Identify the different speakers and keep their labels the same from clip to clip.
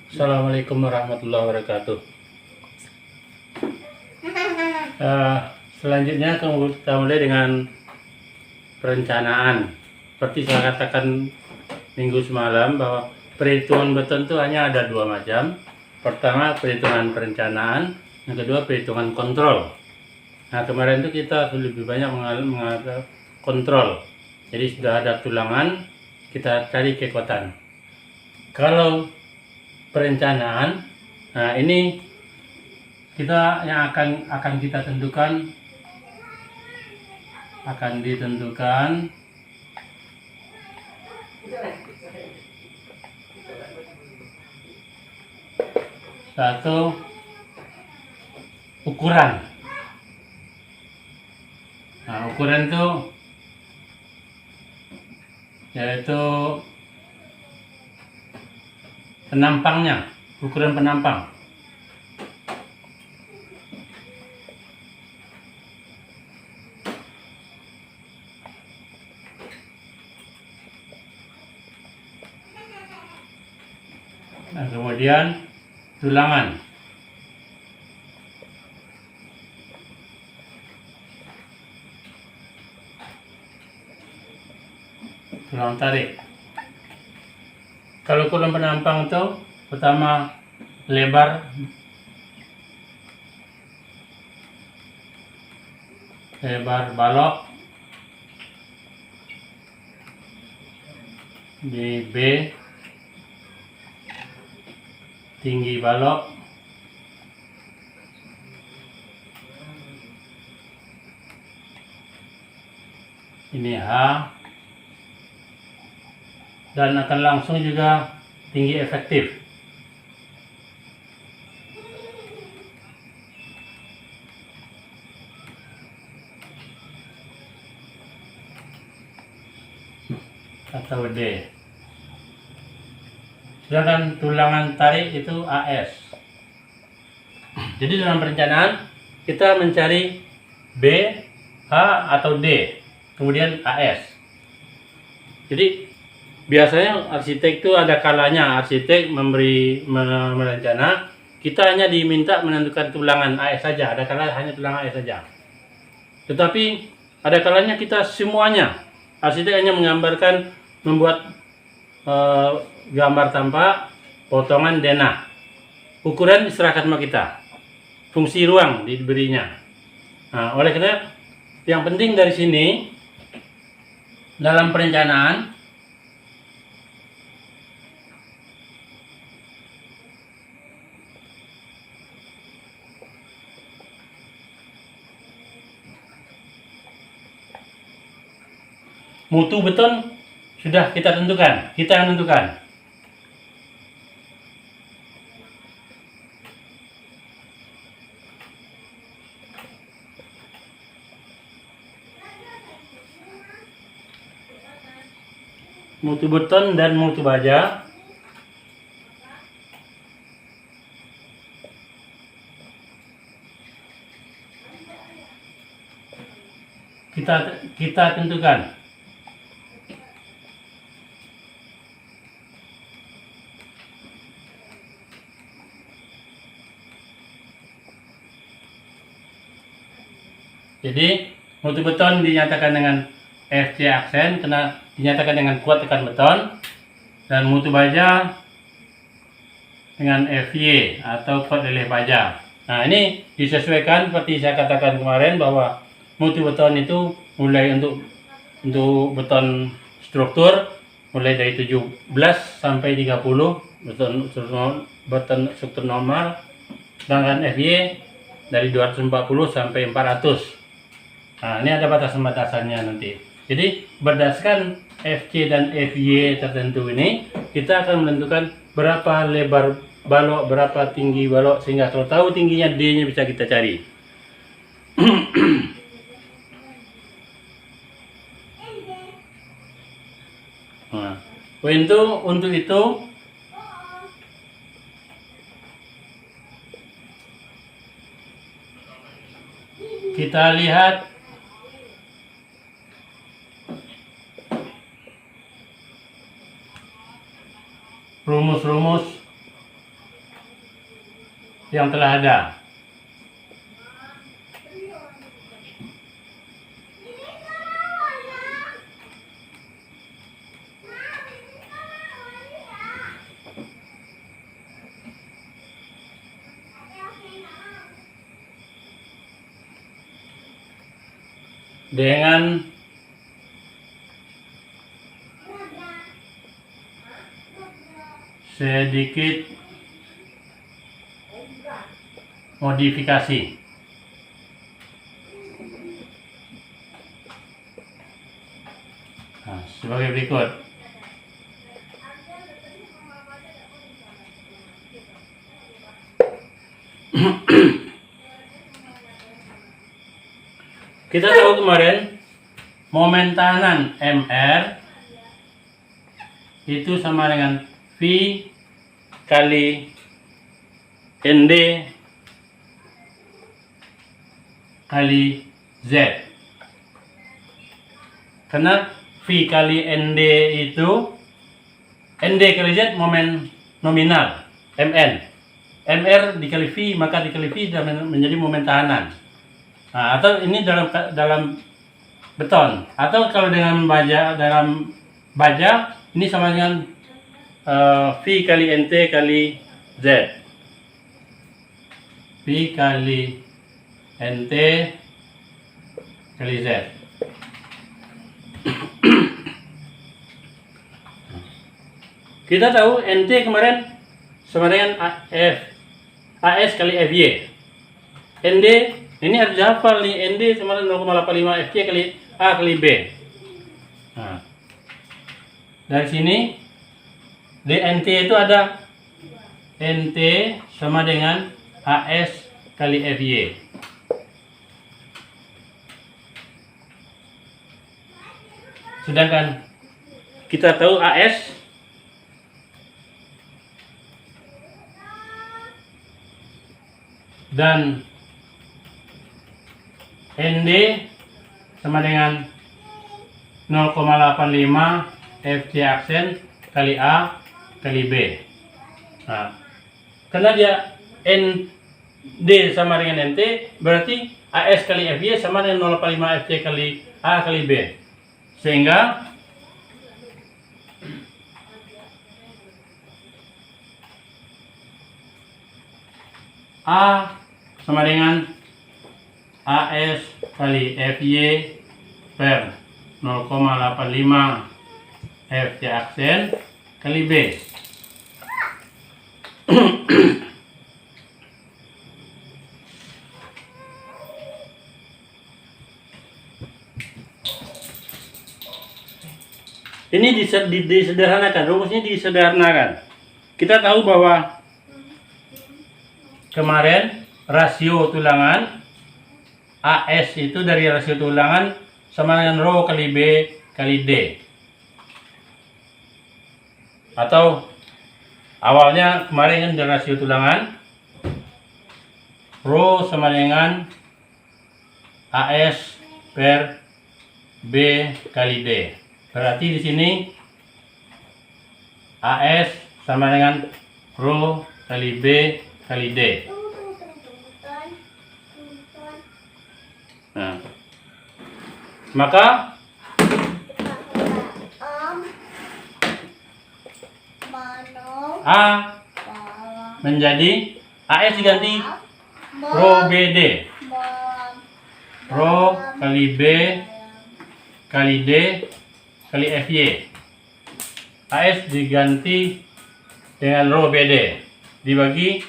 Speaker 1: Assalamualaikum warahmatullahi wabarakatuh. Selanjutnya kita mulai dengan perencanaan. Seperti saya katakan minggu semalam bahwa perhitungan beton itu hanya ada dua macam. Pertama perhitungan perencanaan, yang kedua perhitungan kontrol. Nah kemarin itu kita lebih banyak mengalami kontrol. Jadi sudah ada tulangan, kita cari kekuatan. Kalau perencanaan, nah ini kita yang akan kita tentukan, akan ditentukan satu ukuran. Nah ukuran itu yaitu penampangnya, ukuran penampang. Nah, kemudian tulangan. Tulang tarik. Kalau ukuran penampang itu pertama lebar balok di B, tinggi balok ini H, dan akan langsung juga tinggi efektif. Atau D. Sedangkan tulangan tarik itu AS. Jadi dalam perencanaan kita mencari B, H atau D, kemudian AS. Jadi biasanya arsitek itu ada kalanya arsitek merencana, kita hanya diminta menentukan tulangan AS saja, ada kalanya hanya tulangan AS saja. Tetapi ada kalanya kita semuanya, arsitek hanya menggambarkan, membuat gambar tanpa potongan denah. Ukuran diserahkan sama kita, fungsi ruang diberinya. Nah, oleh karena yang penting dari sini dalam perencanaan mutu beton sudah kita tentukan, kita yang tentukan. Mutu beton dan mutu baja kita tentukan. Jadi mutu beton dinyatakan dengan FC aksen karena dinyatakan dengan kuat tekan beton, dan mutu baja dengan FY atau kuat leleh baja. Nah ini disesuaikan seperti saya katakan kemarin bahwa mutu beton itu mulai untuk beton struktur mulai dari 17 sampai 30 beton struktur normal, sedangkan FY dari 240 sampai 400. Nah, ini ada batasan-batasannya nanti. Jadi berdasarkan FC dan FY tertentu ini, kita akan menentukan berapa lebar balok, berapa tinggi balok, sehingga kalau tahu tingginya D-nya bisa kita cari. Nah, untuk itu kita lihat rumus-rumus yang telah ada. Dengan sedikit modifikasi. Nah, sebagai berikut. Kita tahu kemarin momen tahanan MR itu sama dengan V kali ND kali Z. Karena V kali ND itu ND kali Z momen nominal MN. MR dikali V maka dikali V menjadi momen tahanan. Nah, atau ini dalam beton, atau kalau dengan dalam baja ini sama dengan V kali NT kali Z. V kali NT kali Z. Kita tahu NT kemarin sama dengan AS kali FY. ND ini harus dihafal nih, ND sama dengan 0,85 FY kali A kali B. Nah, dari sini DNT itu ada NT sama dengan AS kali FY. Sedangkan kita tahu AS dan ND sama dengan 0,85 FC aksen kali A kali B. Nah, karena dia ND sama dengan NT, berarti AS kali FY sama dengan 0,5 FC kali A kali B. Sehingga A sama dengan AS kali FY per 0,85 FC aksen kali B. Ini disederhanakan, rumusnya disederhanakan. Kita tahu bahwa kemarin rasio tulangan AS itu dari rasio tulangan sama dengan rho kali B kali D. Atau awalnya kemarin kan dari rasio tulangan rho sama dengan AS per B kali D. Berarti di sini AS sama dengan rho kali B kali D. Nah, maka A menjadi AS diganti rho BD, rho kali B kali D kali FY. AS diganti dengan rho BD dibagi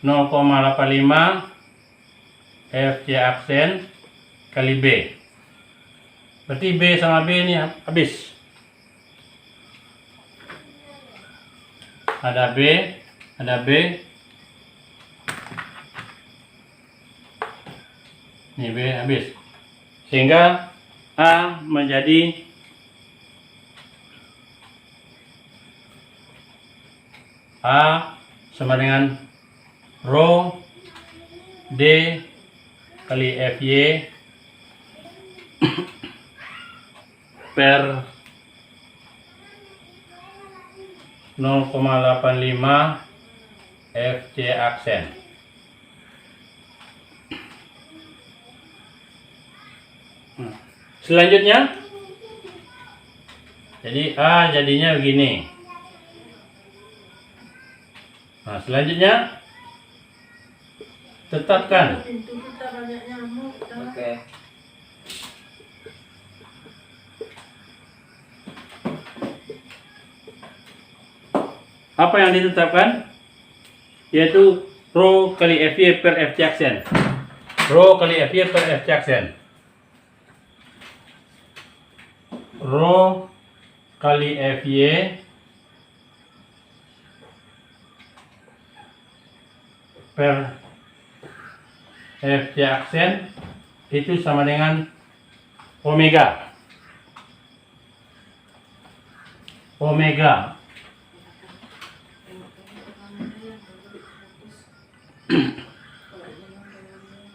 Speaker 1: 0,85 FC aksen kali B. Berarti B sama B ini habis. Ada B, ada B. Ini B habis. Sehingga A menjadi A sama dengan rho D kali FY per 0,85 FC aksen. Selanjutnya, jadi A jadinya begini. Nah, selanjutnya tetapkan.
Speaker 2: Oke.
Speaker 1: Apa yang ditetapkan? Yaitu rho kali FY per FC aksen. Rho kali FY per FC aksen. Rho kali FY per FC aksen itu sama dengan omega. Omega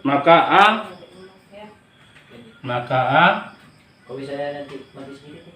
Speaker 1: maka A
Speaker 2: Kok bisa nanti mati sedikit ya?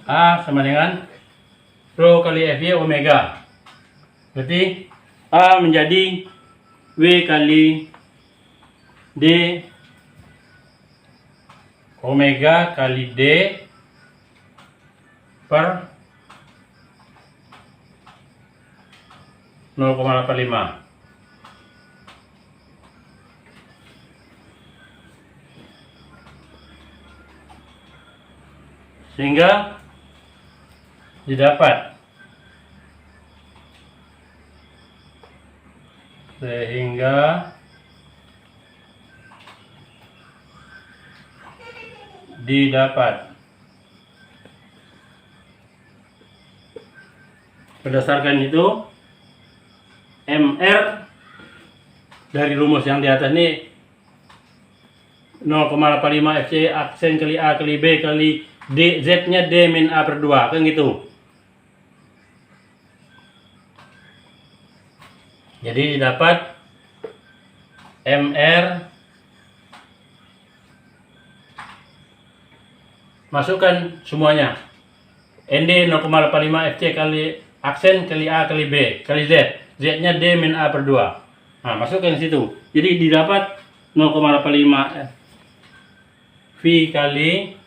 Speaker 1: A sama dengan rho kali FY omega. Berarti A menjadi W kali D omega kali D per 0,85. Sehingga didapat berdasarkan itu MR dari rumus yang di atas ini 0,85 FC aksen kali A kali B kali D, Z nya D min A per 2 kan gitu. Jadi didapat MR, masukkan semuanya. ND 0,85 FC kali aksen kali A kali B kali Z. Z nya D min A per 2. Nah, masukkan di situ. Jadi didapat 0,85 V kali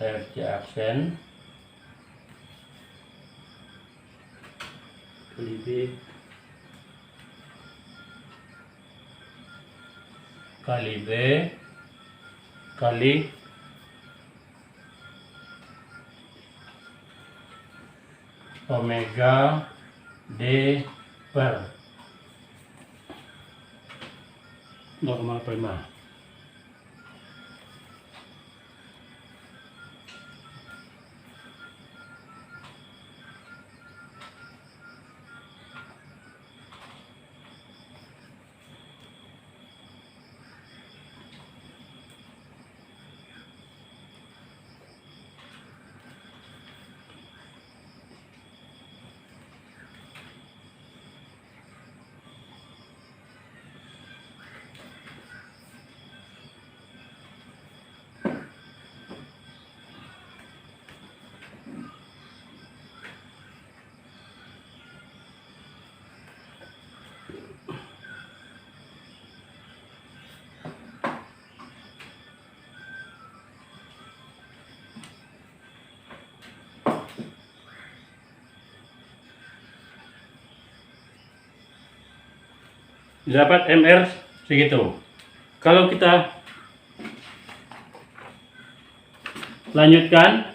Speaker 1: FC aksen kali B kali B kali omega D per 0,85. Dapat MR segitu. Kalau kita lanjutkan,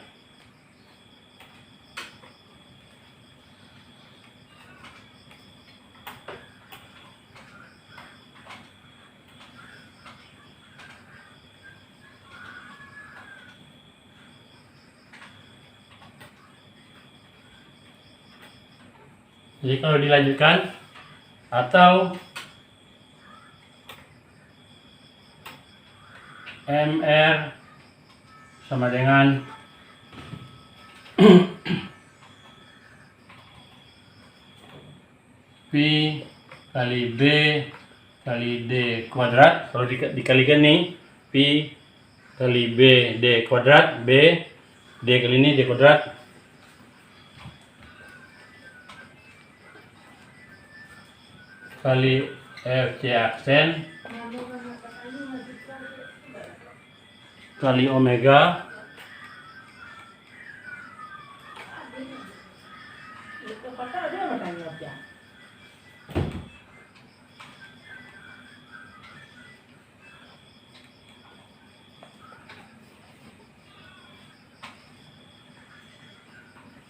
Speaker 1: jadi kalau dilanjutkan atau MR sama dengan V kali B kali D kuadrat. Kalau dikalikan nih, V kali B D kuadrat, B D kali ini D kuadrat kali FC aksen kali omega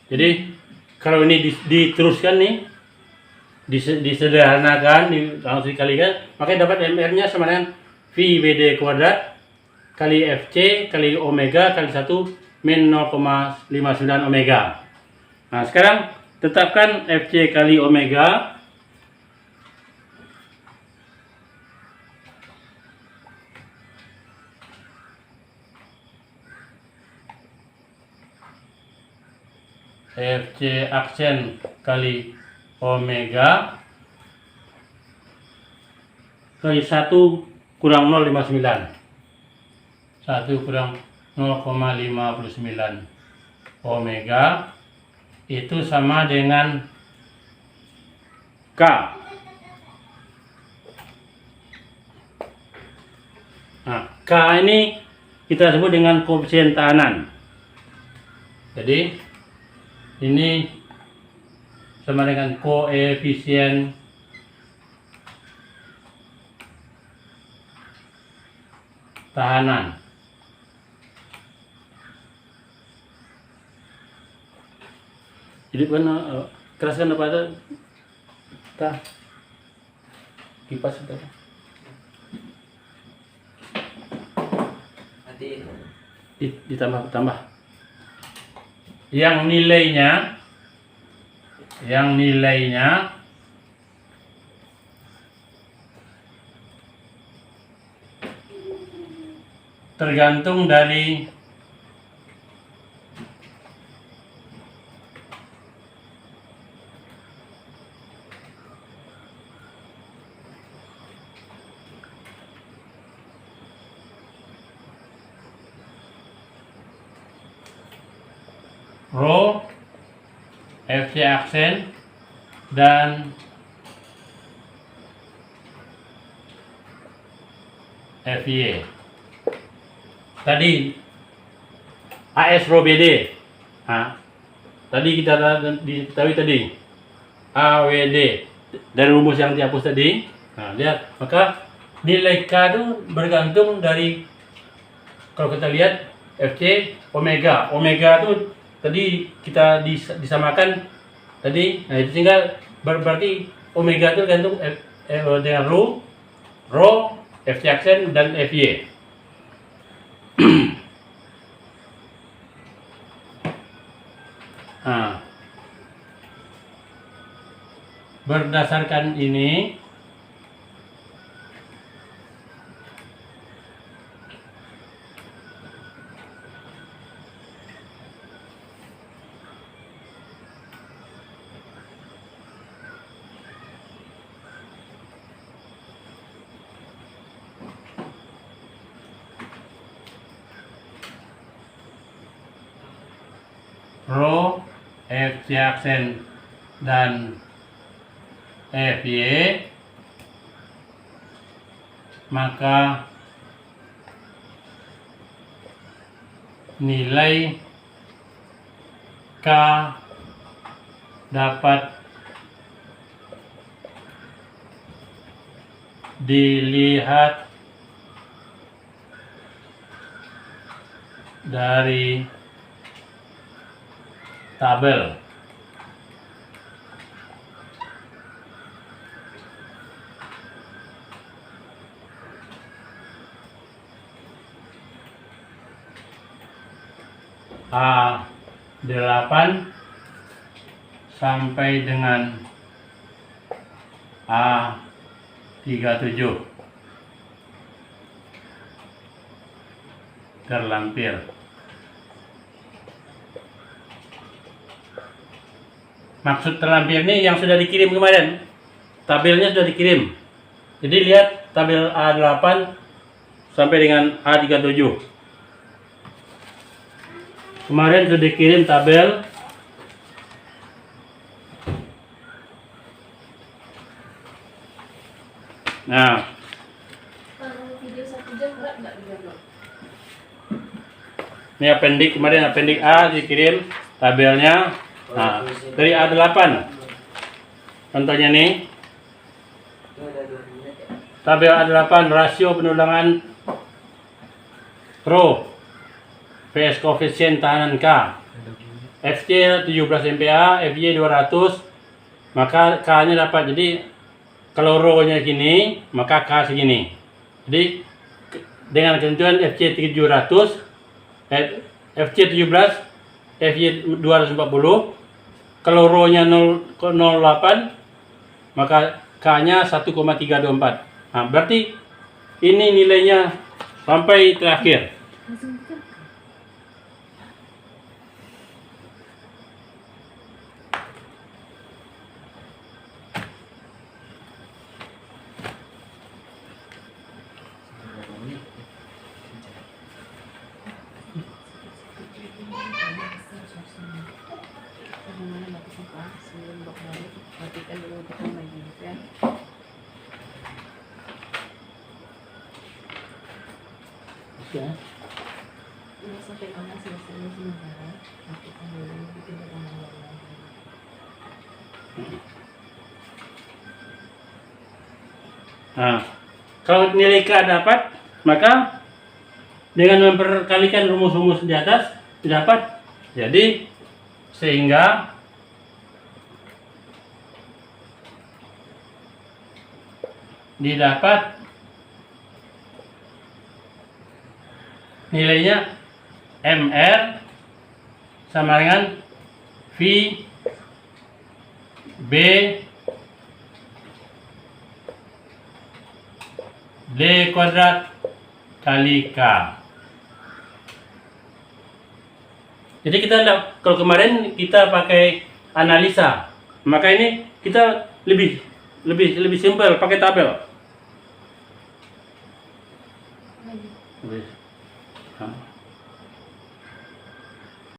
Speaker 1: Jadi kalau ini diteruskan nih, disederhanakan, langsung dikalikan, maka dapat MR-nya sama dengan VBD kuadrat kali FC kali omega kali 1 min 0,59 omega. Nah, sekarang tetapkan FC kali omega FC aksen kali omega kali 1 kurang 0,59. 1 kurang 0,59 omega itu sama dengan K. Nah, K ini kita sebut dengan koefisien tahanan. Jadi ini sama dengan koefisien tahanan. Jadi keraskan apa ada? Kipas itu.
Speaker 2: Nanti
Speaker 1: Ditambah. Yang nilainya tergantung dari rho, FC aksen, dan FY. Tadi AS rho BD. Nah, tadi kita diketahui tadi AWD dari rumus yang dihapus tadi. Nah, lihat, maka nilai K itu bergantung dari, kalau kita lihat FC omega. Omega itu tadi kita disamakan tadi. Nah, itu sehingga berarti omega itu tergantung dengan rho, FC aksen, dan FY. Nah, berdasarkan ini rho, FC aksen, dan FY, maka nilai K dapat dilihat dari tabel. A8 sampai dengan A37 terlampir. Maksud terlampir ini yang sudah dikirim kemarin. Tabelnya sudah dikirim. Jadi lihat tabel A8 sampai dengan A37. Kemarin sudah dikirim tabel Nah,
Speaker 3: Kalau video 1 jam berat nggak video?
Speaker 1: ini appendix kemarin appendix A dikirim tabelnya. Nah, dari A8. Contohnya nih,
Speaker 2: Itu ada 2 menit ya.
Speaker 1: tabel A8 rasio pendulangan Pro PS koefisien tahanan K. FC 17 MPa, FY 200, maka K-nya dapat. Jadi kalau rho-nya gini, maka K segini. Jadi dengan ketentuan FC 700, FC 17, FY 240, kalau rho-nya 0,08, maka K-nya 1,324. Nah, berarti ini nilainya sampai terakhir.
Speaker 3: Matikan dulu kita main gitu ya.
Speaker 1: Ya.
Speaker 3: Ini sampai mana selesai sebentar. Matikan dulu bikin dengan lagi.
Speaker 1: Nah, kalau nilai K dapat, maka dengan memperkalikan rumus-rumus di atas didapat. Jadi sehingga didapat nilainya MR sama dengan V B D kuadrat kali K. Jadi kita kalau kemarin kita pakai analisa, maka ini kita lebih simpel pakai tabel.